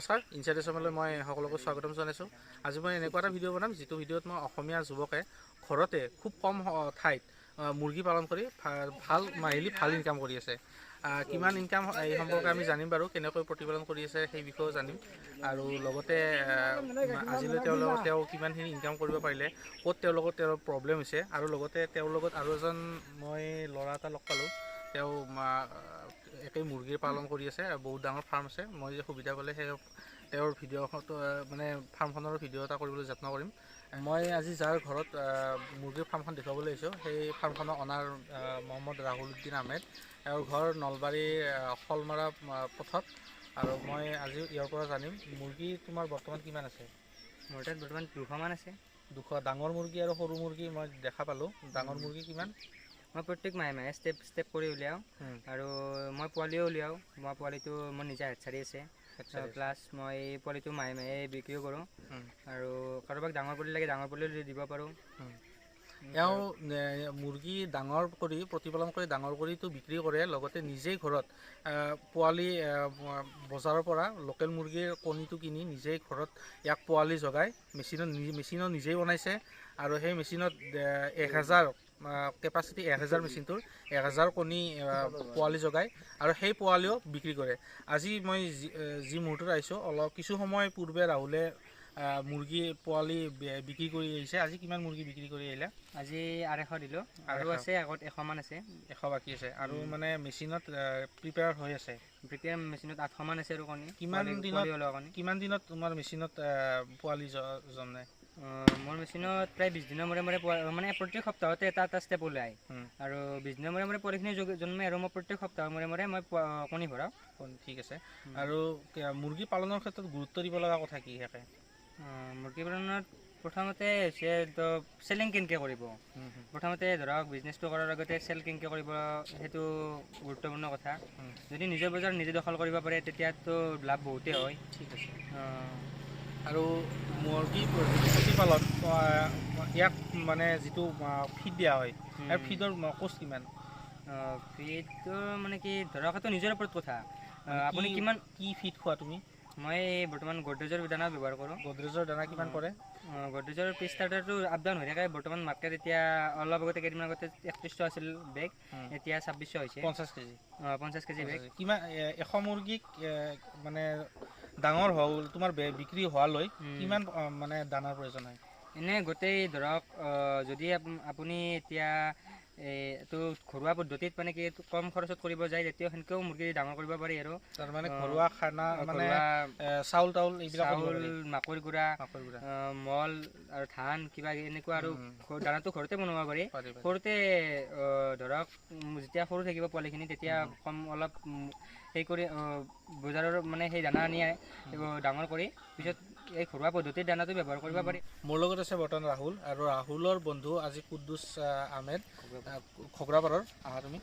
নমস্কাৰ ইনচাইড এছলৈ মই সকলোকে স্বাগতম জনাইছোঁ। আজি মই এনেকুৱা এটা ভিডিঅ' বনাম যিটো ভিডিঅ'ত মই অসমীয়া যুৱকে ঘৰতে খুব কম ঠাইত মুৰ্গী পালন কৰি ভাল মাহিলী ভাল ইনকাম কৰি আছে। কিমান ইনকাম এই সম্পৰ্কে আমি জানিম বাৰু, কেনেকৈ প্ৰতিপালন কৰি আছে সেই বিষয়েও জানিম। আৰু লগতে আজিলৈ তেওঁ কিমানখিনি ইনকাম কৰিব পাৰিলে, ক'ত তেওঁৰ প্ৰব্লেম হৈছে, আৰু লগতে তেওঁৰ লগত আৰু এজন মই ল'ৰা এটা লগ পালোঁ। তেওঁ একেই মুৰ্গীৰ পালন কৰি আছে, বহুত ডাঙৰ ফাৰ্ম আছে। মই যে সুবিধা পালে সেই তেওঁৰ ভিডিঅ'টো মানে ফাৰ্মখনৰ ভিডিঅ' এটা কৰিবলৈ যত্ন কৰিম। মই আজি যাৰ ঘৰত মুৰ্গীৰ ফাৰ্মখন দেখুৱাবলৈ আহিছোঁ, সেই ফাৰ্মখনৰ অনাৰ মহম্মদ ৰাহুল উদ্দিন আহমেদ। তেওঁৰ ঘৰ নলবাৰীৰ শলমৰা পথত। আৰু মই আজি ইয়াৰ পৰা জানিম মুৰ্গী তোমাৰ বৰ্তমান কিমান আছে। মোৰ তাত বৰ্তমান 200মান আছে। 200 ডাঙৰ মুৰ্গী আৰু সৰু মুৰ্গী মই দেখা পালোঁ। ডাঙৰ মুৰ্গী কিমান? মই প্ৰত্যেক মাহে ষ্টেপ কৰি উলিয়াওঁ, আৰু মই পোৱালিও উলিয়াওঁ। মই পোৱালিটো মোৰ নিজা হেচাৰি আছে, প্লাছ মই পোৱালিটো মাহে বিক্ৰীও কৰোঁ। আৰু কাৰোবাক ডাঙৰ পোৱালি লাগে ডাঙৰ পোৱালিও দিব পাৰোঁ। এওঁ মুৰ্গী ডাঙৰ কৰি প্ৰতিপালন কৰি ডাঙৰ কৰিটো বিক্ৰী কৰে, লগতে নিজেই ঘৰত পোৱালি বজাৰৰ পৰা লোকেল মুৰ্গীৰ কণীটো কিনি নিজেই ঘৰত ইয়াক পোৱালি জগাই মেচিনত নিজেই বনাইছে। আৰু সেই মেচিনত 1000 কেপাচিটি 1000 মেচিনটোৰ 1000 কণী পোৱালি জগায়, আৰু সেই পোৱালিও বিক্ৰী কৰে। আজি মই যি মুহূৰ্তত আহিছোঁ, অলপ কিছু সময় পূৰ্বে ৰাহুলে মুৰ্গী পোৱালি বিক্ৰী কৰি আহিছে। আজি কিমান মুৰ্গী বিক্ৰী কৰি আহিলে? আজি 250 দিলোঁ, আৰু আছে আগত 100মান আছে। 100 বাকী আছে, আৰু মানে মেচিনত প্ৰিপেয়াৰ হৈ আছে। মেচিনত 800মান আছে আৰু কণী। কিমান দিনত তোমাৰ মেচিনত পোৱালি জন্মে? মোৰ মেচিনত প্ৰায় 20 দিনৰ মূৰে মূৰে মানে প্ৰত্যেক সপ্তাহতে এটা ষ্টেপ ওলায়, আৰু 20 দিনৰ মূৰে মূৰে পোৱালিখিনি জন্মে, আৰু মই প্ৰত্যেক সপ্তাহৰ মূৰে মূৰে মই কণী ভৰাওঁ। ঠিক আছে। আৰু মুৰ্গী পালনৰ ক্ষেত্ৰত গুৰুত্ব দিব লগা কথা কি থাকে? মুৰ্গী পালনত প্ৰথমতে হৈছে চেলিং কেনেকৈ কৰিব। প্ৰথমতে ধৰক বিজনেছটো কৰাৰ আগতে চেল কেনেকৈ কৰিব, সেইটো গুৰুত্বপূৰ্ণ কথা। যদি নিজৰ বজাৰ নিজে দখল কৰিব পাৰে তেতিয়াতো লাভ বহুতেই হয়। ঠিক আছে। আৰু মুৰ্গী প্ৰতিপালন ইয়াক মানে যিটো ফিড দিয়া হয়, ইয়াৰ ফিডৰ কষ্ট কিমান? ফিডটো মানে কি ধৰক সেইটো নিজৰ ওপৰত কথা। আপুনি কিমান কি ফিড খোৱা তুমি? মই বৰ্তমান গডৰেজৰ দানা ব্যৱহাৰ কৰোঁ। গডৰেজৰ দানা কিমান পৰে? গডৰেজৰ পিছ ষ্টাৰ্টাৰটো আপ ডাউন হৈ থাকে। বৰ্তমান মাৰ্কেট এতিয়া অলপ আগতে কেইদিনমান আগতে 3100 আছিল বেগ, এতিয়া 2600 হৈছে। 50 কেজি? 50 কেজি বেগ। কিমান 100 মুৰ্গীক মানে ডাঙৰ হ'ল তোমাৰ বিক্ৰী হোৱালৈ কিমান মানে দানাৰ প্ৰয়োজন হয়? এনেই গোটেই ধৰক যদি আপুনি এতিয়া এইটো ঘৰুৱা পদ্ধতিত মানে কি কম খৰচত কৰিব যায়, তেতিয়া সেনেকৈও মুৰ্গী ডাঙৰ কৰিব পাৰি। আৰু তাৰমানে ঘৰুৱা খানা মানে চাউল এইবিলাক, মাকৈ গুড়া, মল আৰু ধান কিবা এনেকুৱা, আৰু দানাটো ঘৰতে বনাব পাৰি। সৰুতে ধৰক যেতিয়া সৰু থাকিব পোৱালিখিনি, তেতিয়া অলপ সেই কৰি বজাৰৰ মানে সেই দানা আনি ডাঙৰ কৰি পিছত এই ঘৰুৱা পদ্ধতিৰ দানাটো ব্যৱহাৰ কৰিব পাৰি। মোৰ লগত আছে বৰ্তমান ৰাহুল, আৰু ৰাহুলৰ বন্ধু আজি কুদ্দুছ আহমেদ, খগৰাপাৰৰ। আহা তুমি।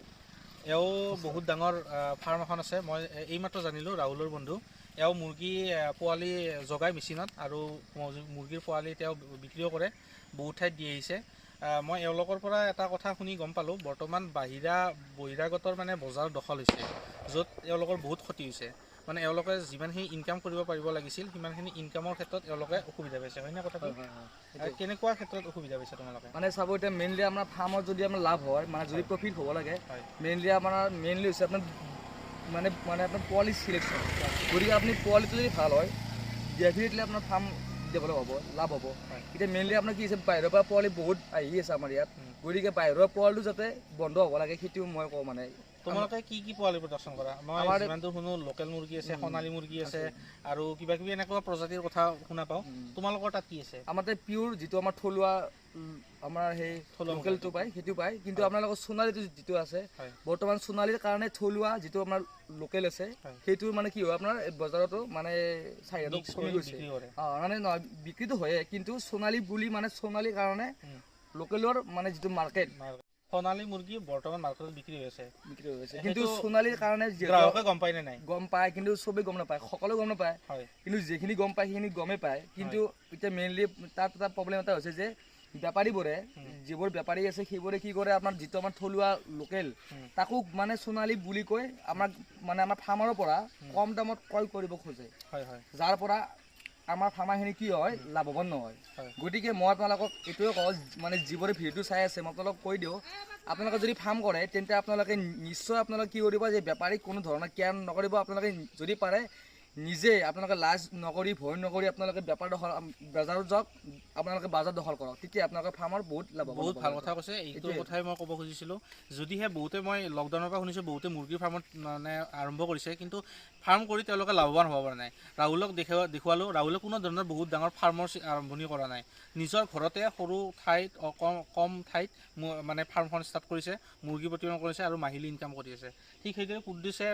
এওঁ বহুত ডাঙৰ ফাৰ্ম এখন আছে। মই এইমাত্ৰ জানিলোঁ ৰাহুলৰ বন্ধু। এওঁ মুৰ্গী পোৱালি জগাই মেচিনত, আৰু মুৰ্গীৰ পোৱালি তেওঁ বিক্ৰীও কৰে, বহুত ঠাইত দি আহিছে। মই এওঁলোকৰ পৰা এটা কথা শুনি গম পালোঁ, বৰ্তমান বহিৰাগতৰ মানে বজাৰ দখল হৈছে, য'ত এওঁলোকৰ বহুত ক্ষতি হৈছে। মানে এওঁলোকে যিমানখিনি ইনকাম কৰিব পাৰিব লাগিছিল, সিমানখিনি ইনকামৰ ক্ষেত্ৰত এওঁলোকে অসুবিধা পাইছে, হয়নে কথাটো? কেনেকুৱা ক্ষেত্ৰত অসুবিধা পাইছে তোমালোকে? মানে চাব, এতিয়া মেইনলি আপোনাৰ ফাৰ্মত যদি আমাৰ লাভ হয়, মানে যদি প্ৰফিট হ'ব লাগে, মেইনলি হৈছে আপোনাৰ মানে আপোনাৰ পোৱালি চিলেকশ্যন। গতিকে আপুনি পোৱালিটো যদি ভাল হয়, ডেফিনেটলি আপোনাৰ ফাৰ্ম ডেভেলপ হ'ব, লাভ হ'ব। এতিয়া মেইনলি আপোনাৰ কি হৈছে, বাহিৰৰ পৰা পোৱালি বহুত আহি আছে আমাৰ ইয়াত। গতিকে বাহিৰৰ পোৱালিটো যাতে বন্ধ হ'ব লাগে, সেইটো মই কওঁ। মানে তোমালোকে কি পোৱালি প্ৰডাকশ্যন কৰা? মই যিমানটো শুনো লোকেল মুৰ্গী আছে, সোণালী মুৰ্গী আছে, আৰু কিবা কিবি এনেকুৱা প্ৰজাতিৰ কথা শুনা পাওঁ। তোমালোকৰ তাত কি আছে? আমাৰ তাত পিয়ৰ যিটো আমাৰ থলুৱা আমাৰ সেই লোকেলটো পায়, সেইটো পায়। কিন্তু আপোনালোকৰ সোণালীটো যিটো আছে, বৰ্তমান সোণালীৰ কাৰণে থলুৱা যিটো আমাৰ লোকেল আছে, সেইটো মানে কি হয়, আপোনাৰ বজাৰতো মানে চাহিদাটো কমি গৈছে। মানে নহয়, বিক্ৰীটো হয়ে, কিন্তু সোণালী বুলি মানে সোণালীৰ কাৰণে লোকেলৰ মানে যিটো মাৰ্কেট, সোণালী মুৰ্গী বৰ্তমান মাৰ্কেটত বিক্ৰী হৈ আছে। কিন্তু সোণালীৰ কাৰণে গ্ৰাহকে গম পায় নে নাই? গম পায়, কিন্তু চবেই গম নাপায়, সকলোৱে গম নাপায়। কিন্তু যিখিনি গম পায় সেইখিনি গমেই পায়। কিন্তু এতিয়া মেইনলি তাত এটা প্ৰব্লেম এটা হৈছে যে বেপাৰীবোৰে যিবোৰ বেপাৰী আছে সেইবোৰে কি কৰে আপোনাৰ যিটো আমাৰ থলুৱা লোকেল তাকো মানে সোণালী বুলি কৈ আমাৰ মানে আমাৰ ফাৰ্মাৰৰ পৰা কম দামত ক্ৰয় কৰিব খোজে যাৰ পৰা আমাৰ ফাৰ্মাৰখিনি কি হয় লাভৱান নহয় গতিকে মই আপোনালোকক এইটোৱে কওঁ মানে যিবোৰে ভিডিঅ'টো চাই আছে মই আপোনালোকক কৈ দিওঁ আপোনালোকে যদি ফাৰ্ম কৰে তেন্তে আপোনালোকে নিশ্চয় আপোনালোকে কি কৰিব যে বেপাৰীক কোনো ধৰণৰ কেয়াৰ নকৰিব আপোনালোকে যদি পাৰে নিজে আপোনালোকে লাজ নকৰি ভয় নকৰি আপোনালোকে বেপাৰ দখল বজাৰত যাওক আপোনালোকে বজাৰ দখল কৰক তেতিয়া আপোনালোকৰ ফাৰ্মৰ বহুত লাভ বহুত ভাল কথা কৈছে এইটো কথাই মই ক'ব খুজিছিলোঁ যদিহে বহুতে মই লকডাউনৰ পৰা শুনিছোঁ বহুতে মুৰ্গীৰ ফাৰ্মত মানে আৰম্ভ কৰিছে কিন্তু ফাৰ্ম কৰি তেওঁলোকে লাভৱান হ'ব পৰা নাই ৰাহুলক দেখুৱালোঁ ৰাহুলে কোনো ধৰণৰ বহুত ডাঙৰ ফাৰ্মৰ আৰম্ভণি কৰা নাই নিজৰ ঘৰতে সৰু ঠাইত কম ঠাইত মানে ফাৰ্মখন ষ্টাৰ্ট কৰিছে মুৰ্গী প্ৰতিপালন কৰিছে আৰু মাহিলী ইনকাম কৰি আছে ঠিক সেইদৰে কুদ্দুছে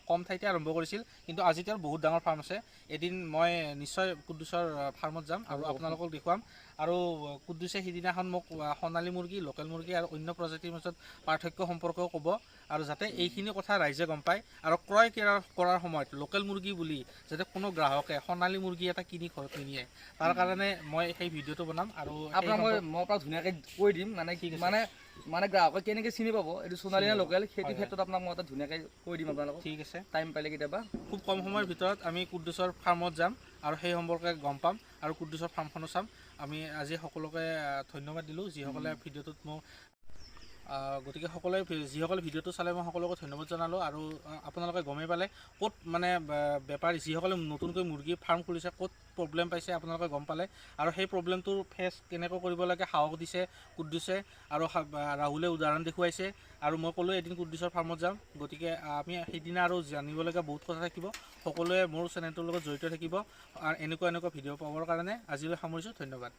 কম ঠাইতে আৰম্ভ কৰিছিল কিন্তু আজি তেওঁৰ বহুত ডাঙৰ ফাৰ্ম আছে এদিন মই নিশ্চয় কুদ্দুছৰ ফাৰ্মত যাম আৰু আপোনালোকক দেখুৱাম আৰু কুদ্দুছে সিদিনাখন মোক সোণালী মুৰ্গী লোকেল মুৰ্গী আৰু অন্য প্ৰজাতিৰ মাজত পাৰ্থক্য সম্পৰ্কেও ক'ব আৰু যাতে এইখিনি কথা ৰাইজে গম পায় আৰু ক্ৰয় কৰাৰ সময়ত লোকেল মুৰ্গী বুলি যাতে কোনো গ্ৰাহকে সোণালী মুৰ্গী এটা কিনি ঘৰত নিনিয়ে তাৰ কাৰণে মই সেই ভিডিঅ'টো বনাম আৰু আপোনাক মই আপোনাক ধুনীয়াকৈ কৈ দিম মানে কি মানে গ্ৰাহকে কেনেকৈ চিনি পাব এইটো সোণালী নে লোকেল সেইটো ক্ষেত্ৰত আপোনাক মই এটা ধুনীয়াকৈ কৈ দিম আপোনালোকক ঠিক আছে টাইম পালে কেতিয়াবা খুব কম সময়ৰ ভিতৰত আমি কুদ্দুছৰ ফাৰ্মত যাম আৰু সেই সম্পৰ্কে গম পাম আৰু কুদ্দুছৰ ফাৰ্মখনো চাম আমি আজি সকলোকে ধন্যবাদ দিলোঁ যিসকলে ভিডিঅ'টোত মোক গতিকে যিসকলে ভিডিঅ'টো চালে মই সকলোকে ধন্যবাদ জনালোঁ আৰু আপোনালোকে গমেই পালে ক'ত মানে বেপাৰী যিসকলে নতুনকৈ মুৰ্গী ফাৰ্ম খুলিছে ক'ত প্ৰব্লেম পাইছে আপোনালোকে গম পালে আৰু সেই প্ৰব্লেমটোৰ ফেচ কেনেকৈ কৰিব লাগে সাহস দিছে কুদ্দুছে আৰু ৰাহুলে উদাহৰণ দেখুৱাইছে আৰু মই ক'লোঁ এদিন কুদ্দুছৰ ফাৰ্মত যাম গতিকে আমি সেইদিনা আৰু জানিবলগীয়া বহুত কথা থাকিব সকলোৱে মোৰ চেনেলটোৰ লগত জড়িত থাকিব আৰু এনেকুৱা ভিডিঅ' পাবৰ কাৰণে আজিলৈ সামৰিছোঁ ধন্যবাদ।